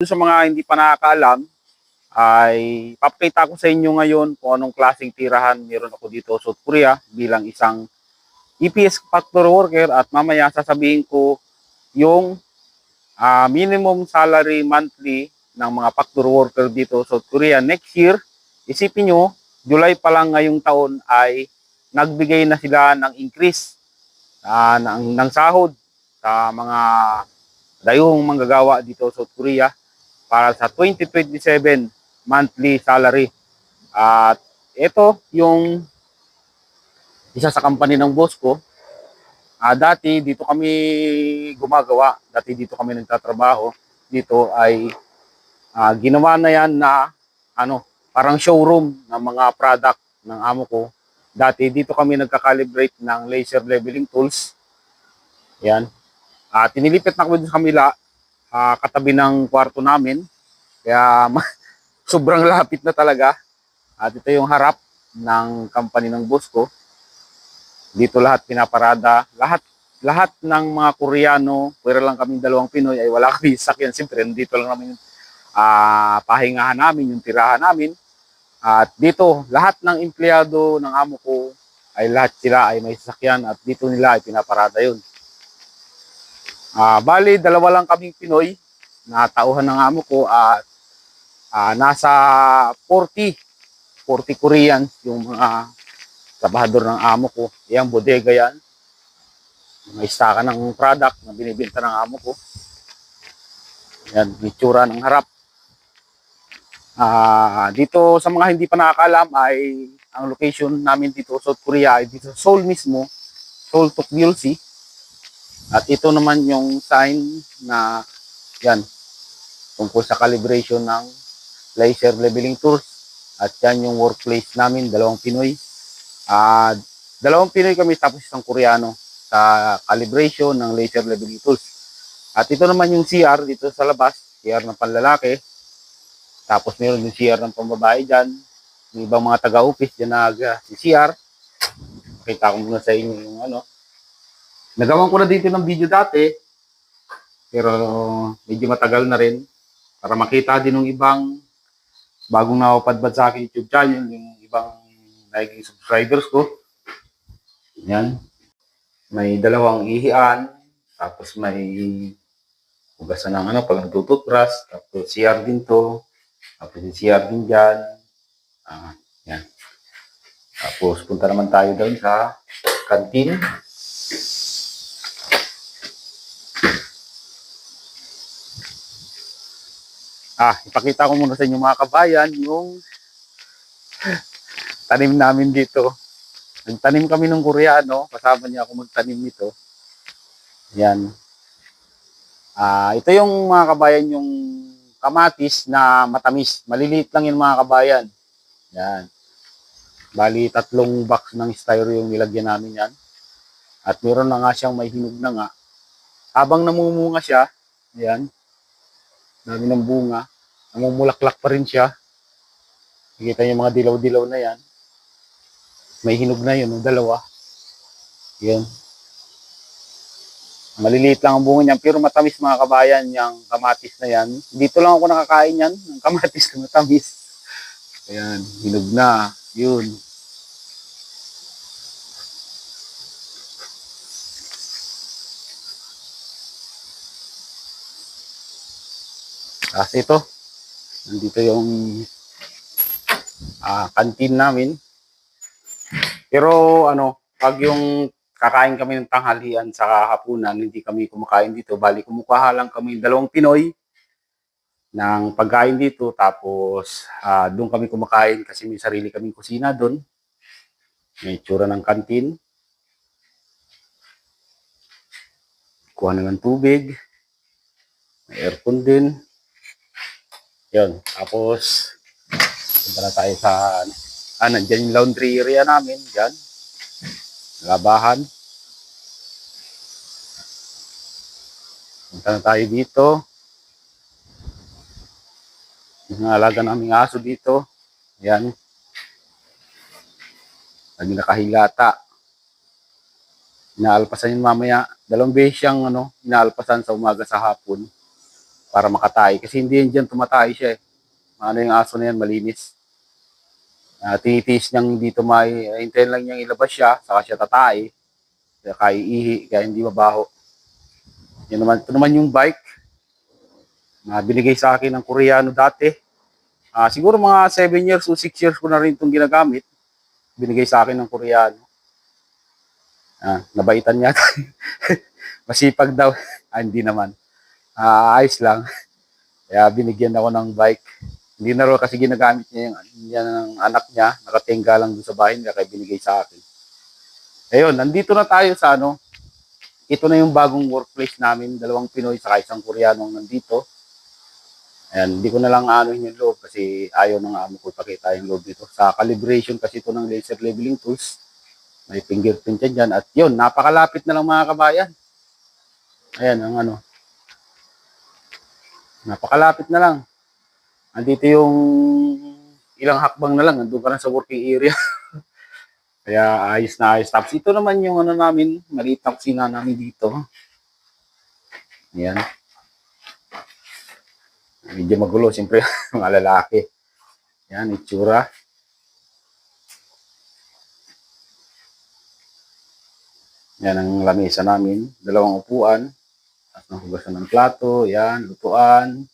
Sa mga hindi pa nakakaalam, ay papakita ko sa inyo ngayon kung anong klaseng tirahan meron ako dito sa South Korea bilang isang EPS factory worker, at mamaya sasabihin ko yung minimum salary monthly ng mga factory worker dito sa South Korea next year. Isipin nyo, July pa lang ngayong taon ay nagbigay na sila ng increase ng sahod sa mga dayuhong manggagawa dito sa South Korea para sa 2027 monthly salary. At ito yung isa sa company ng boss ko. Dati dito kami gumagawa, dati dito kami nagtatrabaho. Dito ay ginawa na yan na parang showroom ng mga product ng amo ko. Dati dito kami nagka-calibrate ng laser leveling tools. Yan. Tinilipit na kami sa kamila, katabi ng kwarto namin. Kaya sobrang lapit na talaga. At ito yung harap ng company ng boss ko. Dito lahat pinaparada. Lahat ng mga Koreano, pero lang kaming dalawang Pinoy, ay wala kami sakyan. Siyempre, dito lang namin yung pahingahan namin, yung tirahan namin. At dito, lahat ng empleyado ng amo ko, ay lahat sila ay may sasakyan, at dito nila ay pinaparada yun. Bali, dalawa lang kaming Pinoy na tauhan ng amo ko, at nasa 40 Koreans yung mga trabahador ng amo ko. Yang bodega yan. May staka ng product na binibenta ng amo ko. Yan, itsura ng harap. Dito sa mga hindi pa nakakaalam, ay ang location namin dito sa South Korea ay dito sa Seoul mismo, Seoul Tokgyeolsi. At ito naman yung sign na yan, tungkol sa calibration ng laser leveling tools. At yan yung workplace namin, dalawang Pinoy. Dalawang Pinoy kami tapos isang Koreano sa calibration ng laser leveling tools. At ito naman yung CR dito sa labas, CR ng panlalaki. Tapos meron yung CR ng pambabae dyan. Yung ibang mga taga-office dyan si CR. Kita ko muna sa inyo yung Nagawan ko na dito ng video dati, pero medyo matagal na rin. Para makita din ng ibang bagong napapadbad sa akin YouTube channel, yung ibang naging subscribers ko. Yan. May dalawang ihian, tapos may hugasan ng pag nagtututbrush, tapos CR din to, tapos yung CR din dyan. Yan. Tapos punta naman tayo doon sa kantin. Ipakita ko muna sa inyo mga kabayan yung tanim namin dito. Nagtanim kami ng Koreano, kasama niya ako magtanim nito. Yan. Ito yung mga kabayan, yung kamatis na matamis. Maliliit lang yung mga kabayan. Yan. Bali, 3 box ng styro yung nilagyan namin yan. At meron na nga siyang may hinog na nga. Habang namumunga siya, yan, dami ng bunga, namumulaklak pa rin siya. Nakikita niyo mga dilaw-dilaw na yan. May hinog na yun, dalawa. Yan. Maliliit lang ang bunga niyan, pero matamis mga kabayan, yung kamatis na yan. Dito lang ako nakakain yan, ng kamatis na matamis. Ayan, hinog na. Yun. Kasi ito, nandito yung kantin namin. Pero pag yung kakain kami ng tanghalian sa hapunan, hindi kami kumakain dito. Bali, kumukuha lang kami dalawang Pinoy ng pagkain dito. Tapos doon kami kumakain kasi may sarili kaming kusina doon. May tsura ng kantin. Kuha na ng tubig. May aircon din. Yun. Tapos, punta na tayo sa, nandyan yung laundry area namin. Dyan. Labahan. Punta na tayo dito. Yung alaga naming aso dito. Yan. Lagi nakahilata. Inaalpasan yun mamaya. 2 beses siyang inaalpasan sa umaga sa hapon. para makatay. Kasi hindi yan dyan tumatay siya eh. Ano yung aso na yan, malinis. Tinitiis niyang hindi tumay. Hintayin lang niyang ilabas siya, saka siya tatay. Kaya ihi, kaya hindi mabaho. Yan naman, ito naman yung bike na binigay sa akin ng Koreano dati. Siguro mga 7 years o 6 years ko na rin itong ginagamit. Binigay sa akin ng Koreano. Nabaitan niya. Masipag daw. Hindi naman. Ayos lang. Kaya binigyan ako ng bike. Hindi na rin kasi ginagamit niya yung anak niya. Nakatingga lang doon sa bahay niya kaya binigay sa akin. Ayun, nandito na tayo sa ano. Ito na yung bagong workplace namin. 2 Pinoy saka isang Koreano nandito. Ayan, hindi ko na lang anuhin yung loob kasi ayaw ng amo ko ipakita yung loob dito. Sa calibration kasi ito ng laser leveling tools. May fingerprint yan dyan. At yun, napakalapit na lang mga kabayan. Ayan, ang ano. Napakalapit na lang. Andito yung ilang hakbang na lang. Nandun ka na sa working area. Kaya ayos na ayos. Tapos ito naman yung ano namin, maliit na kusina namin dito. Ayan. Medyo magulo, siyempre, mga lalaki. Yan, itsura. Yan ang lamesa namin. 2 upuan. At hugasan ng plato. Yan, lutuan.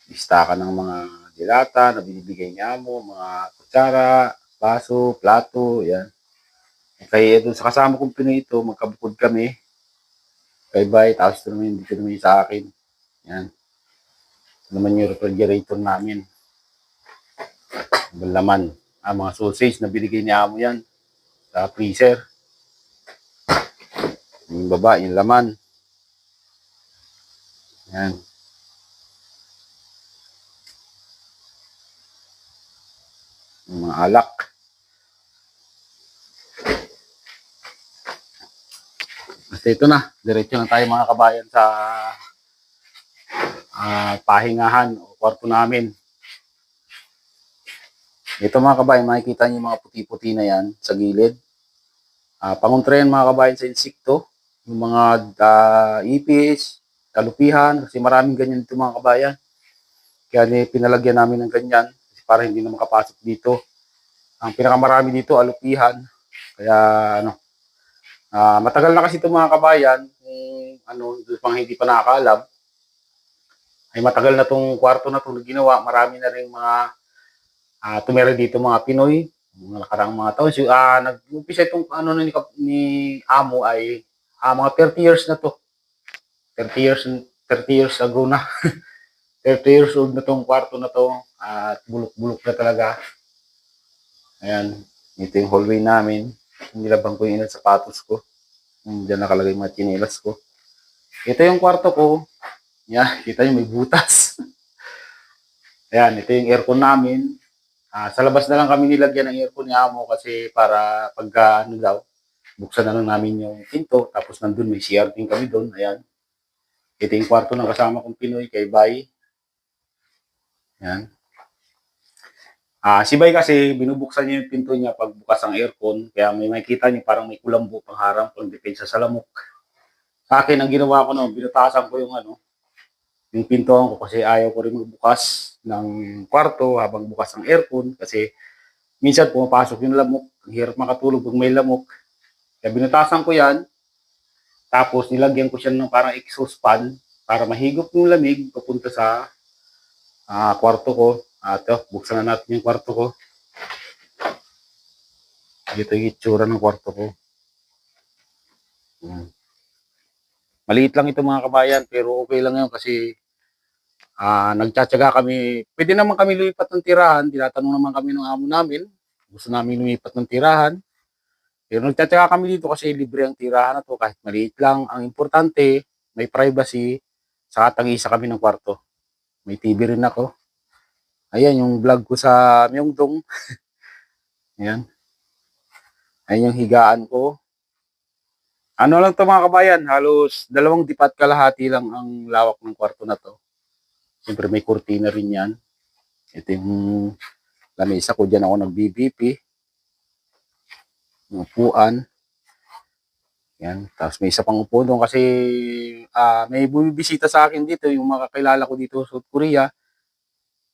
Lista ka ng mga dilata na binibigay niya mo. Mga kutsara, baso, plato. Yan. Kaya ito, sa kasama kong Pinoy ito, magkabukod kami. Kay Bay, tapos ito naman, dito naman sa akin. Yan. Ito naman yung refrigerator namin. Laman. Mga sausage na binigay niya mo yan sa freezer. Yung baba, yung laman. Yan. Yung mga alak. Basta ito na. Diretso na tayo mga kabayan sa pahingahan o kwarto namin. Ito mga kabayan, makikita niyo yung mga puti-puti na yan sa gilid. Pangontrayan mga kabayan sa insekto. Yung mga ipis, kalupihan, kasi maraming ganyan dito mga kabayan. Kaya pinalagyan namin ng ganyan para hindi na makapasok dito. Ang pinakamarami dito, alupihan. Kaya ano, matagal na kasi ito mga kabayan, pang hindi pa nakakaalam, ay matagal na tong kwarto na itong ginawa. Marami na rin mga tumira dito mga Pinoy, mga nakaraang mga taon. So, nag-umpisa itong ni Amo ay mga 30 years na to. 30 years ago na. 30 years old na tong kwarto na to at bulok-bulok na talaga. Ayan, ito yung hallway namin. Nilabang ko yung ilang sapatos ko. Diyan nakalagay mga chinelas ko. Ito yung kwarto ko. Yan, kita nyo may butas. Ayan, ito yung aircon namin. Sa labas na lang kami nilagyan ng aircon ni Amo kasi para pagka buksan na lang namin yung pinto. Tapos nandun may CR din kami doon. Ayan. Ito yung kwarto ng kasama kong Pinoy kay Bay. Ayan. Si Bay kasi binubuksan niya yung pinto niya pag bukas ang aircon. Kaya may makikita niyo parang may kulambo pang harang pang depensa sa lamok. Sa akin, ang ginawa ko noon, binutasan ko yung pintuan ko kasi ayaw ko rin magbukas ng kwarto habang bukas ang aircon kasi minsan pumapasok yung lamok. Ang hirap makatulog pag may lamok. Kaya binutasan ko yan. Tapos nilagyan ko siya ng parang exhaust fan para mahigop yung lamig papunta sa kwarto ko. Buksan na natin yung kwarto ko. Dito yung itsura ng kwarto ko. Maliit lang ito mga kabayan pero okay lang yun kasi nagtsatsaga kami. Pwede naman kami lumipat ng tirahan. Tinatanong naman kami ng amo namin. Gusto namin lumipat ng tirahan. Pero nagtsatsaga kami dito kasi libre ang tirahan na to kahit maliit lang. Ang importante, may privacy. Saka tag-isa kami ng kwarto. May TV rin ako. Ayan yung vlog ko sa Myeongdong. Ayan. Ayan yung higaan ko. Ano lang to mga kabayan, halos 2 dipat kalahati lang ang lawak ng kwarto na to. Siyempre may kurtina rin yan. Ito yung lamesa ko, dyan ako nag-BBP. Yung upuan. Yan. Tapos may isa pang upo doon kasi may bumibisita sa akin dito, yung mga kakilala ko dito sa South Korea.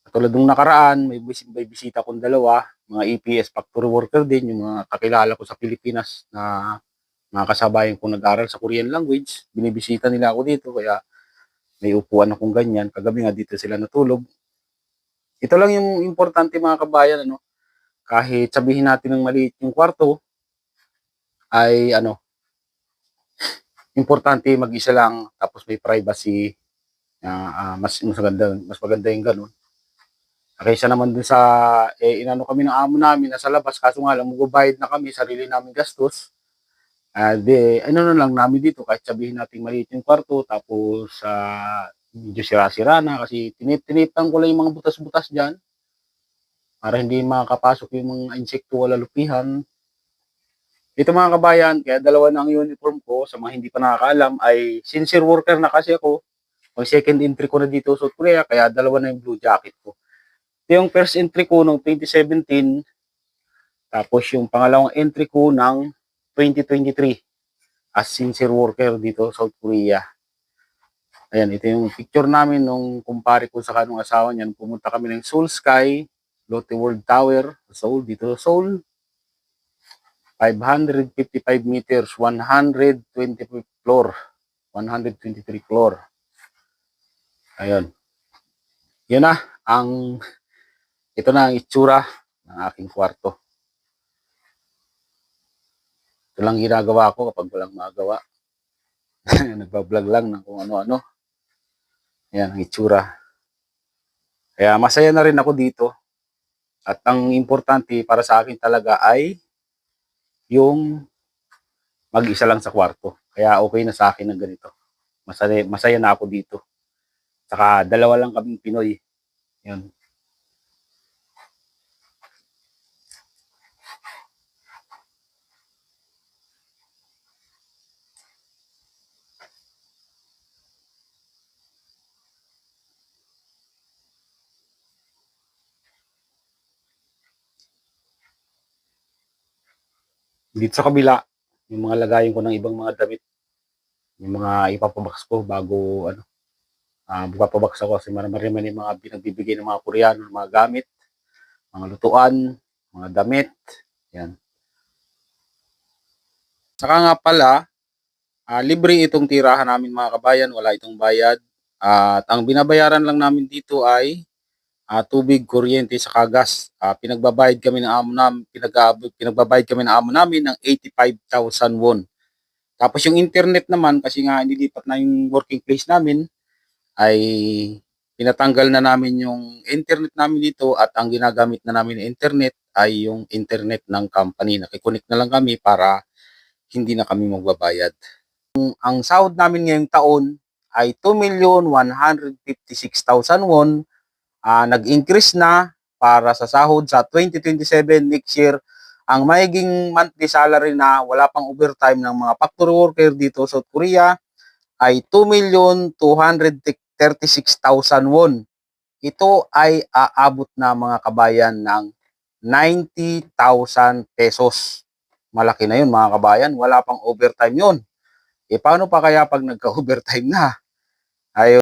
Katulad nung nakaraan, may bisita kong dalawa, mga EPS factory worker din, yung mga kakilala ko sa Pilipinas na mga kasabayan kong nag-aral sa Korean language. Binibisita nila ako dito, kaya may upuan akong ganyan. Kagabi nga dito sila natulog. Ito lang yung importante mga kabayan, ano, kahit sabihin natin ng maliit yung kwarto, ay ano, importante mag-isa lang, tapos may privacy, mas maganda yung ganun. Kaysa naman dun sa, inano kami ng amo namin na sa labas, kaso nga lang, magbabayad na kami, sarili namin gastos. Ano na lang namin dito, kahit sabihin natin maliit yung kwarto, tapos medyo sira-sira na, kasi tinitinitan ko lang yung mga butas-butas dyan, para hindi makakapasok yung mga insekto o lalupihan. Ito mga kabayan, kaya dalawa na ang uniform ko, sa mga hindi pa nakakaalam, ay sincere worker na kasi ako. Ang second entry ko na dito sa South Korea, kaya dalawa na yung blue jacket ko. Yung first entry ko noong 2017, tapos yung pangalawang entry ko ng 2023 as sincere worker dito sa South Korea. Ayan, ito yung picture namin nung kumpare ko sa kanong asawa niyan. Pumunta kami ng Seoul Sky, Lotte World Tower, Seoul, dito sa Seoul. 555 meters, 125 floor, 123 floor. Ayun. Yun na, ito na ang itsura ng aking kwarto. Ito lang ginagawa ko kapag walang magawa. Nagbablog lang ng kung ano-ano. Yan ang itsura. Kaya masaya na rin ako dito. At ang importante para sa akin talaga ay yung mag-isa lang sa kwarto. Kaya okay na sa akin ng ganito. Masaya na ako dito. Saka dalawa lang kaming Pinoy. Yun. Dito sa kabila, yung mga lagayin ko ng ibang mga damit, yung mga ipapabox ko bago ipapabox ako kasi marami man yung mga pinagbibigay ng mga Koreano, mga gamit, mga lutuan, mga damit, yan. Saka nga pala, libre itong tirahan namin mga kabayan, wala itong bayad. At ang binabayaran lang namin dito ay tubig, kuryente, saka gas. Pinagbabayad kami ng amo namin, pinagbabayad kami ng amo namin ng 85,000 won. Tapos yung internet naman, kasi nga nilipat na yung working place namin, ay pinatanggal na namin yung internet namin dito at ang ginagamit na namin na internet ay yung internet ng company. Nakikonik na lang kami para hindi na kami magbabayad. Ang sahod namin ngayong taon ay 2,156,000 won. Nag-increase na para sa sahod sa 2027 next year. Ang magiging monthly salary na wala pang overtime ng mga factory worker dito sa South Korea ay 2,236,000 won. Ito ay aabot na mga kabayan ng 90,000 pesos. Malaki na yun mga kabayan, wala pang overtime yun. Paano pa kaya pag nagka-overtime na? Ayun.